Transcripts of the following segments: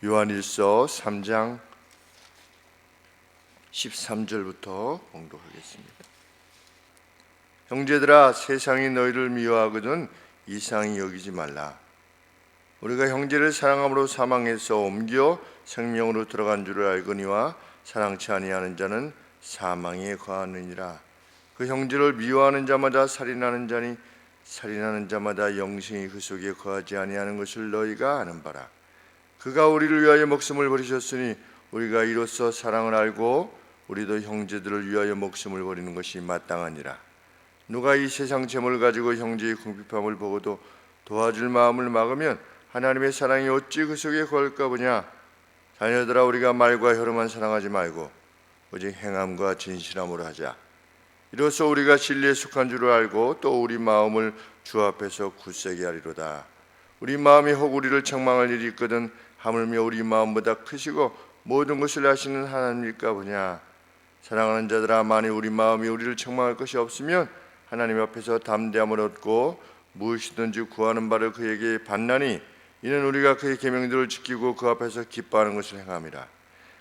요한일서 3장 13절부터 봉독하겠습니다. 형제들아, 세상이 너희를 미워하거든 이상히 여기지 말라. 우리가 형제를 사랑함으로 사망에서 옮겨 생명으로 들어간 줄을 알거니와 사랑치 아니하는 자는 사망에 거하느니라. 그 형제를 미워하는 자마다 살인하는 자니 살인하는 자마다 영생이 그 속에 거하지 아니하는 것을 너희가 아는 바라. 그가 우리를 위하여 목숨을 버리셨으니 우리가 이로써 사랑을 알고 우리도 형제들을 위하여 목숨을 버리는 것이 마땅하니라. 누가 이 세상 재물을 가지고 형제의 궁핍함을 보고도 도와줄 마음을 막으면 하나님의 사랑이 어찌 그 속에 거할까 보냐. 자녀들아, 우리가 말과 혀로만 사랑하지 말고 오직 행함과 진실함으로 하자. 이로써 우리가 진리에 속한 줄을 알고 또 우리 마음을 주 앞에서 굳세게 하리로다. 우리 마음이 혹 우리를 책망할 일이 있거든 하물며 우리 마음보다 크시고 모든 것을 아시는 하나님일까 보냐. 사랑하는 자들아, 만일 우리 마음이 우리를 책망할 것이 없으면 하나님 앞에서 담대함을 얻고 무엇이든지 구하는 바를 그에게 받나니 이는 우리가 그의 계명들을 지키고 그 앞에서 기뻐하는 것을 행함이라.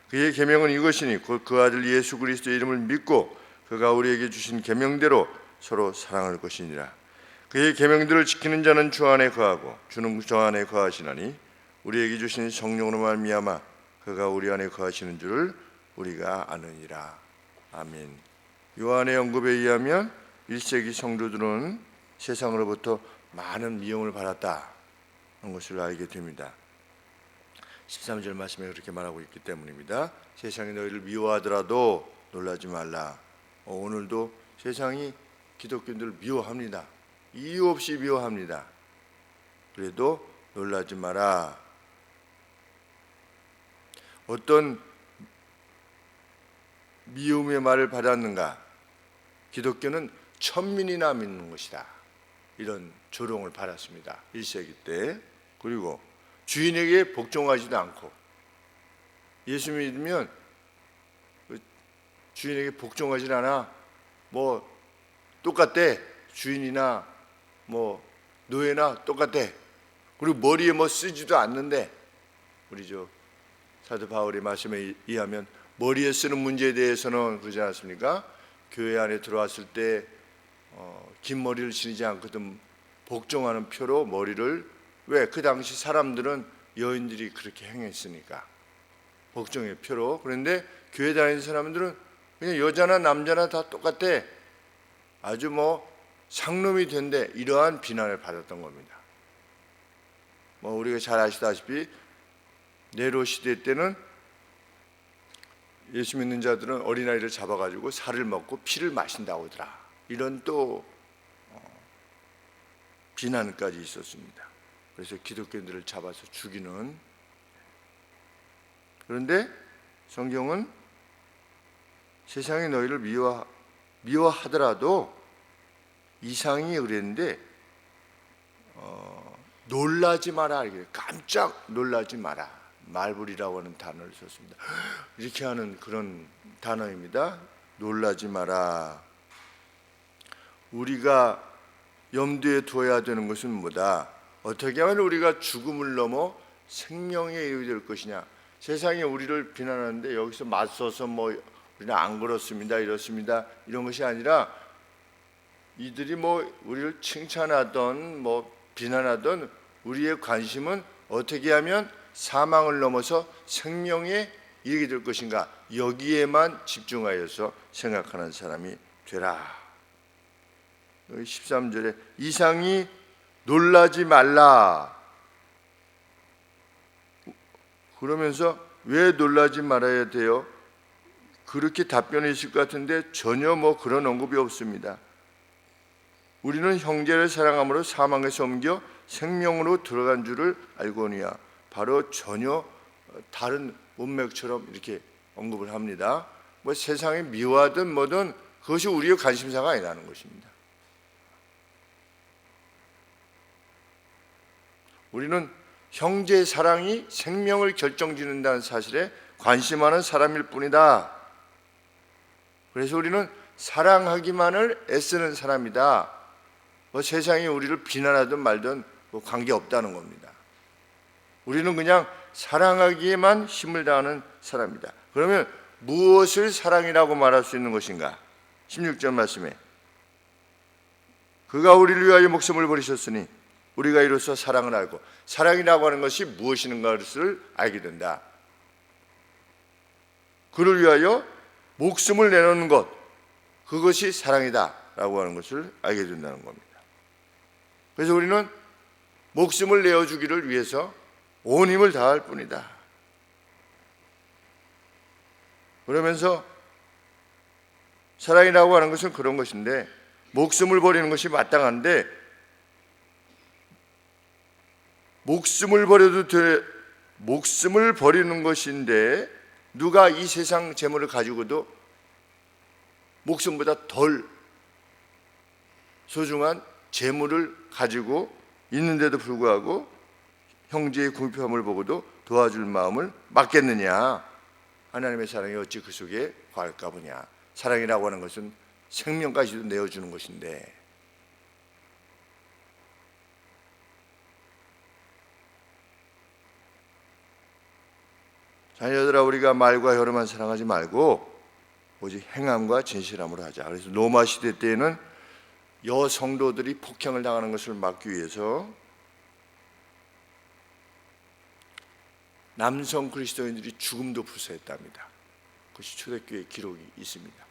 그의 계명은 이것이니 곧 그 아들 예수 그리스도의 이름을 믿고 그가 우리에게 주신 계명대로 서로 사랑할 것이니라. 그의 계명들을 지키는 자는 주 안에 거하고 주는 주 안에 거하시나니 우리에게 주신 성령으로 말미암아 그가 우리 안에 거하시는 줄을 우리가 아느니라. 아멘. 요한의 언급에 의하면 1세기 성도들은 세상으로부터 많은 미움을 받았다는 것을 알게 됩니다. 13절 말씀에 그렇게 말하고 있기 때문입니다. 세상이 너희를 미워하더라도 놀라지 말라. 오늘도 세상이 기독교인들을 미워합니다. 이유 없이 미워합니다. 그래도 놀라지 마라. 어떤 미움의 말을 받았는가? 기독교는 천민이나 믿는 것이다. 이런 조롱을 받았습니다. 1세기 때. 그리고 주인에게 복종하지도 않고, 예수 믿으면 주인에게 복종하지 않아. 뭐 똑같대. 주인이나 뭐 노예나 똑같대. 그리고 머리에 뭐 쓰지도 않는데, 우리 사도 바울의 말씀에 의하면 머리에 쓰는 문제에 대해서는 그러지 않습니까? 교회 안에 들어왔을 때 긴 머리를 지니지 않거든 복종하는 표로 머리를, 왜? 그 당시 사람들은 여인들이 그렇게 행했으니까 복종의 표로. 그런데 교회 다니는 사람들은 그냥 여자나 남자나 다 똑같대. 아주 뭐 상놈이 된대. 이러한 비난을 받았던 겁니다. 뭐 우리가 잘 아시다시피 네로 시대 때는 예수 믿는 자들은 어린아이를 잡아가지고 살을 먹고 피를 마신다고 하더라. 이런 또 비난까지 있었습니다. 그래서 기독교인들을 잡아서 죽이는. 그런데 성경은 세상이 너희를 미워하더라도 이상이 그랬는데 놀라지 마라. 깜짝 놀라지 마라. 말불이라고 하는 단어를 썼습니다. 이렇게 하는 그런 단어입니다. 놀라지 마라. 우리가 염두에 두어야 되는 것은 뭐다? 어떻게 하면 우리가 죽음을 넘어 생명에 이르게 될 것이냐. 세상이 우리를 비난하는데 여기서 맞서서 뭐 우리는 안 그렇습니다, 이렇습니다, 이런 것이 아니라 이들이 뭐 우리를 칭찬하던 뭐 비난하던 우리의 관심은 어떻게 하면 사망을 넘어서 생명에 이르게 될 것인가, 여기에만 집중하여서 생각하는 사람이 되라. 13절에 이상히 놀라지 말라. 그러면서 왜 놀라지 말아야 돼요? 그렇게 답변이 있을 것 같은데 전혀 뭐 그런 언급이 없습니다. 우리는 형제를 사랑함으로 사망에서 옮겨 생명으로 들어간 줄을 알거니와. 바로 전혀 다른 문맥처럼 이렇게 언급을 합니다. 뭐 세상에 미워하든 뭐든 그것이 우리의 관심사가 아니라는 것입니다. 우리는 형제의 사랑이 생명을 결정짓는다는 사실에 관심하는 사람일 뿐이다. 그래서 우리는 사랑하기만을 애쓰는 사람이다. 뭐 세상이 우리를 비난하든 말든 뭐 관계없다는 겁니다. 우리는 그냥 사랑하기에만 힘을 다하는 사람이다. 그러면 무엇을 사랑이라고 말할 수 있는 것인가? 16절 말씀에 그가 우리를 위하여 목숨을 버리셨으니 우리가 이로써 사랑을 알고, 사랑이라고 하는 것이 무엇인가를 알게 된다. 그를 위하여 목숨을 내놓는 것, 그것이 사랑이다 라고 하는 것을 알게 된다는 겁니다. 그래서 우리는 목숨을 내어주기를 위해서 온 힘을 다할 뿐이다. 그러면서 사랑이라고 하는 것은 그런 것인데, 목숨을 버리는 것이 마땅한데, 목숨을 버리는 것인데 누가 이 세상 재물을 가지고도 목숨보다 덜 소중한 재물을 가지고 있는데도 불구하고 형제의 궁핍함을 보고도 도와줄 마음을 막겠느냐? 하나님의 사랑이 어찌 그 속에 과할까 보냐. 사랑이라고 하는 것은 생명까지도 내어주는 것인데, 자녀들아, 우리가 말과 혀로만 사랑하지 말고 오직 행함과 진실함으로 하자. 그래서 로마 시대 때에는 여성도들이 폭행을 당하는 것을 막기 위해서 남성 그리스도인들이 죽음도 부서했답니다. 그것이 초대교회 기록이 있습니다.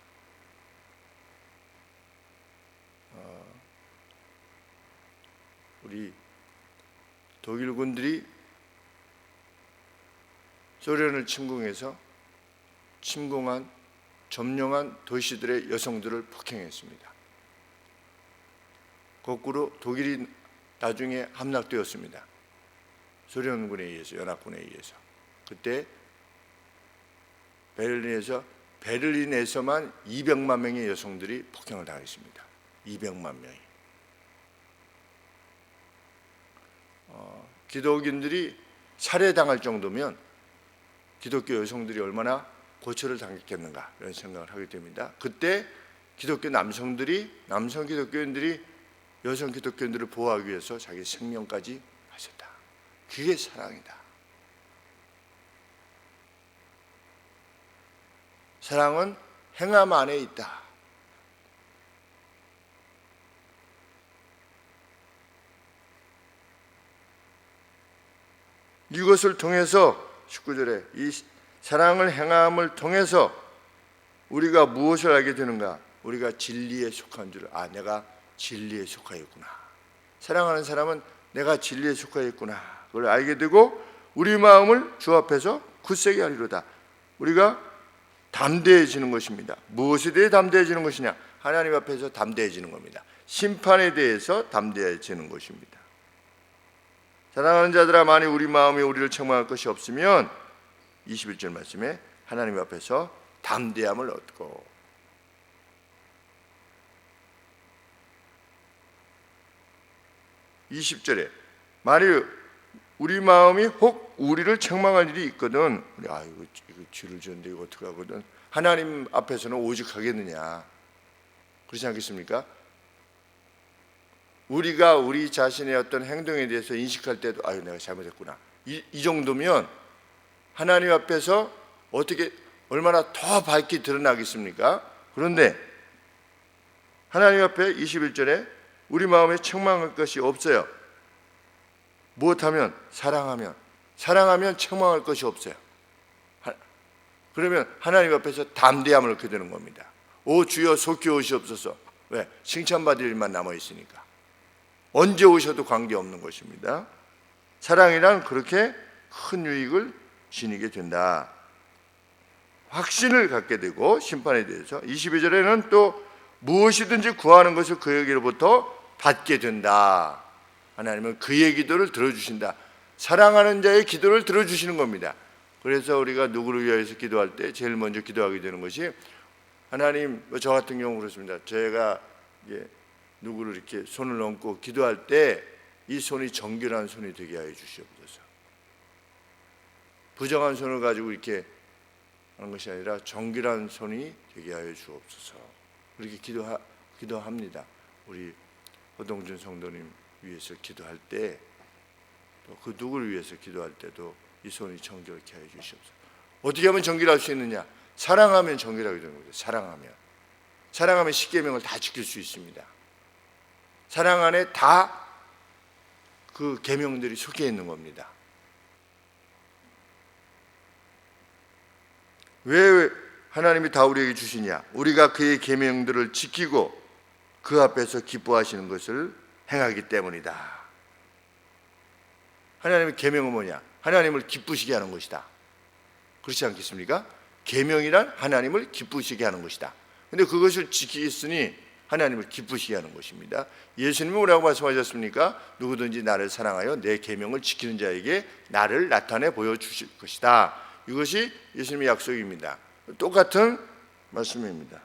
우리 독일군들이 소련을 침공한 점령한 도시들의 여성들을 폭행했습니다. 거꾸로 독일이 나중에 함락되었습니다. 소련군에 의해서, 연합군에 의해서. 그때 베를린에서만 200만 명의 여성들이 폭행을 당했습니다. 200만 명이. 기독인들이 살해당할 정도면 기독교 여성들이 얼마나 고초를 당했겠는가, 이런 생각을 하게 됩니다. 그때 기독교 남성 기독교인들이 여성 기독교인들을 보호하기 위해서 자기 생명까지 하셨다. 그게 사랑이다. 사랑은 행함 안에 있다. 이것을 통해서 19절에 이 사랑을 행함을 통해서 우리가 무엇을 알게 되는가? 우리가 진리에 속한 줄, 내가 진리에 속하였구나. 사랑하는 사람은 내가 진리에 속하였구나, 그걸 알게 되고 우리 마음을 주 앞에서 굳세게 하리로다. 우리가 담대해지는 것입니다. 무엇에 대해 담대해지는 것이냐? 하나님 앞에서 담대해지는 겁니다. 심판에 대해서 담대해지는 것입니다. 사랑하는 자들아, 만일 우리 마음이 우리를 책망할 것이 없으면 21절 말씀에 하나님 앞에서 담대함을 얻고, 20절에 만일 우리 마음이 혹 우리를 책망할 일이 있거든, 이거 죄를 지었는데 이거 어떻게 하거든, 하나님 앞에서는 오직 하겠느냐? 그렇지 않겠습니까? 우리가 우리 자신의 어떤 행동에 대해서 인식할 때도 내가 잘못했구나, 이 정도면 하나님 앞에서 어떻게 얼마나 더 밝게 드러나겠습니까? 그런데 하나님 앞에 21절에 우리 마음에 책망할 것이 없어요. 무엇하면? 사랑하면 책망할 것이 없어요. 그러면 하나님 앞에서 담대함을 얻게 되는 겁니다. 오 주여 속히 오시옵소서. 왜? 칭찬받을 일만 남아있으니까. 언제 오셔도 관계없는 것입니다. 사랑이란 그렇게 큰 유익을 지니게 된다. 확신을 갖게 되고 심판에 대해서 22절에는 또 무엇이든지 구하는 것을 그에게로부터 받게 된다. 하나님은 그의 기도를 들어주신다. 사랑하는 자의 기도를 들어주시는 겁니다. 그래서 우리가 누구를 위해서 기도할 때 제일 먼저 기도하게 되는 것이, 하나님, 저 같은 경우 그렇습니다. 제가 누구를 이렇게 손을 얹고 기도할 때 이 손이 정결한 손이 되게 하여 주시옵소서. 부정한 손을 가지고 이렇게 하는 것이 아니라 정결한 손이 되게 하여 주옵소서. 그렇게 기도합니다. 우리 허동준 성도님 위해서 기도할 때, 또 그 누구를 위해서 기도할 때도 이 손이 정결케 하여 주시옵소서. 어떻게 하면 정결할 수 있느냐? 사랑하면 정결하게 되는 거죠. 사랑하면 십계명을 다 지킬 수 있습니다. 사랑 안에 다 그 계명들이 속해 있는 겁니다. 왜 하나님이 다 우리에게 주시냐? 우리가 그의 계명들을 지키고 그 앞에서 기뻐하시는 것을 행하기 때문이다. 하나님의 계명은 뭐냐? 하나님을 기쁘시게 하는 것이다. 그렇지 않겠습니까? 계명이란 하나님을 기쁘시게 하는 것이다. 근데 그것을 지키겠으니 하나님을 기쁘시게 하는 것입니다. 예수님은 뭐라고 말씀하셨습니까? 누구든지 나를 사랑하여 내 계명을 지키는 자에게 나를 나타내 보여주실 것이다. 이것이 예수님의 약속입니다. 똑같은 말씀입니다.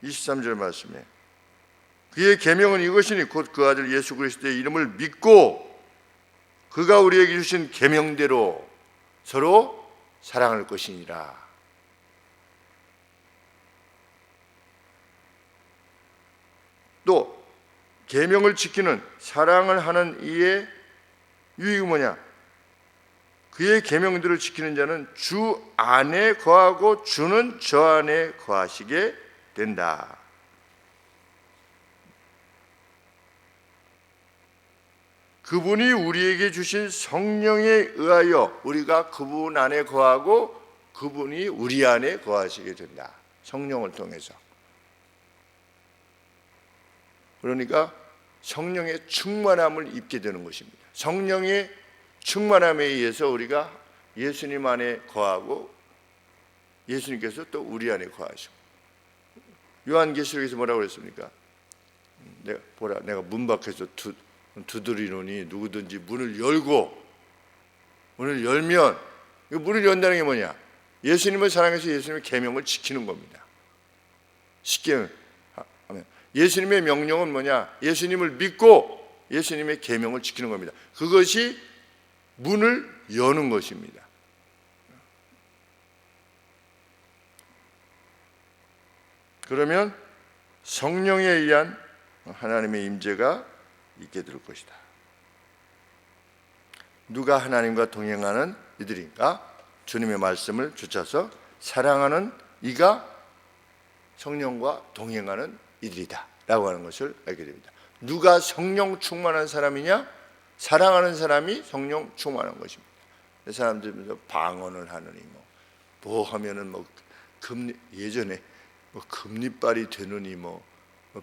23절 말씀에 그의 계명은 이것이니 곧 그 아들 예수 그리스도의 이름을 믿고 그가 우리에게 주신 계명대로 서로 사랑할 것이니라. 또 계명을 지키는 사랑을 하는 이의 유익이 뭐냐? 그의 계명들을 지키는 자는 주 안에 거하고 주는 저 안에 거하시게 된다. 그분이 우리에게 주신 성령에 의하여 우리가 그분 안에 거하고 그분이 우리 안에 거하시게 된다. 성령을 통해서. 그러니까 성령의 충만함을 입게 되는 것입니다. 성령의 충만함에 의해서 우리가 예수님 안에 거하고 예수님께서 또 우리 안에 거하시고. 요한계시록에서 뭐라고 그랬습니까? 내가 문 밖에서 두드리노니 누구든지 문을 열고, 문을 열면, 문을 연다는 게 뭐냐? 예수님을 사랑해서 예수님의 계명을 지키는 겁니다. 쉽게 하면 예수님의 명령은 뭐냐? 예수님을 믿고 예수님의 계명을 지키는 겁니다. 그것이 문을 여는 것입니다. 그러면 성령에 의한 하나님의 임재가 있게 될 것이다. 누가 하나님과 동행하는 이들인가? 주님의 말씀을 쫓아서 사랑하는 이가 성령과 동행하는 이들이다 라고 하는 것을 알게 됩니다. 누가 성령 충만한 사람이냐? 사랑하는 사람이 성령 충만한 것입니다. 사람들이 방언을 하느니 뭐 하면은 예전에 금리빨이 되느니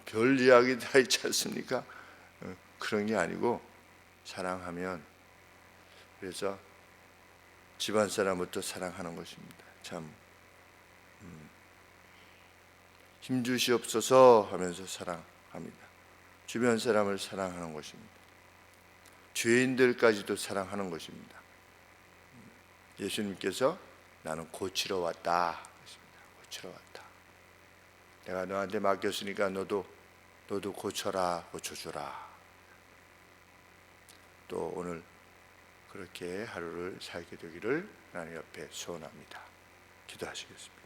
별 이야기 다 있지 않습니까? 그런 게 아니고 사랑하면, 그래서 집안 사람부터 사랑하는 것입니다. 참 힘주시옵소서 하면서 사랑합니다. 주변 사람을 사랑하는 것입니다. 죄인들까지도 사랑하는 것입니다. 예수님께서 나는 고치러 왔다. 고치러 왔다. 내가 너한테 맡겼으니까 너도 고쳐라, 고쳐주라. 또 오늘 그렇게 하루를 살게 되기를 하나님 옆에 소원합니다. 기도하시겠습니다.